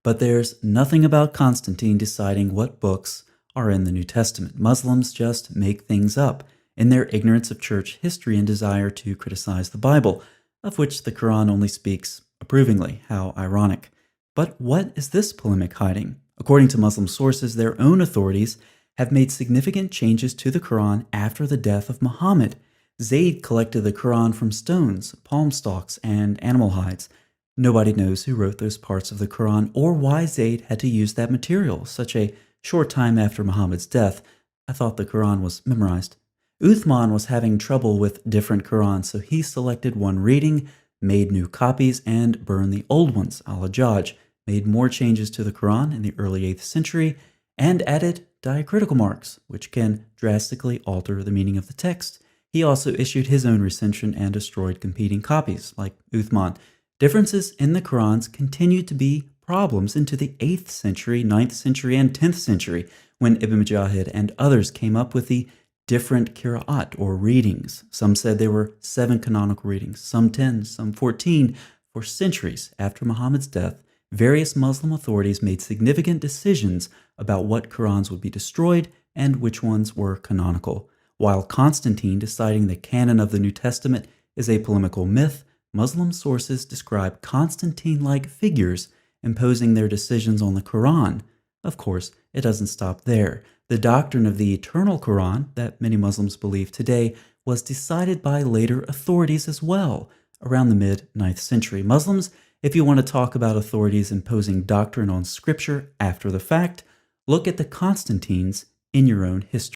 But there's nothing about Constantine deciding what books are in the New Testament. Muslims just make things up in their ignorance of church history and desire to criticize the Bible, of which the Quran only speaks approvingly. How ironic. But what is this polemic hiding? According to Muslim sources, their own authorities have made significant changes to the Quran after the death of Muhammad. Zayd collected the Quran from stones, palm stalks, and animal hides. Nobody knows who wrote those parts of the Quran or why Zayd had to use that material such a short time after Muhammad's death. I thought the Quran was memorized. Uthman was having trouble with different Qurans, so he selected one reading, made new copies, and burned the old ones. Al-Hajjaj made more changes to the Quran in the early 8th century and added diacritical marks, which can drastically alter the meaning of the text. He also issued his own recension and destroyed competing copies, like Uthman. Differences in the Qurans continued to be problems into the 8th century, 9th century, and 10th century, when Ibn Mujahid and others came up with the different qira'at, or readings. Some said there were 7 canonical readings, some 10, some 14. For centuries after Muhammad's death, various Muslim authorities made significant decisions about what Qurans would be destroyed and which ones were canonical. While Constantine deciding the canon of the New Testament is a polemical myth, Muslim sources describe Constantine-like figures imposing their decisions on the Quran. Of course, it doesn't stop there. The doctrine of the eternal Quran that many Muslims believe today was decided by later authorities as well, around the mid-9th century. Muslims, if you want to talk about authorities imposing doctrine on scripture after the fact, look at the Constantines in your own history.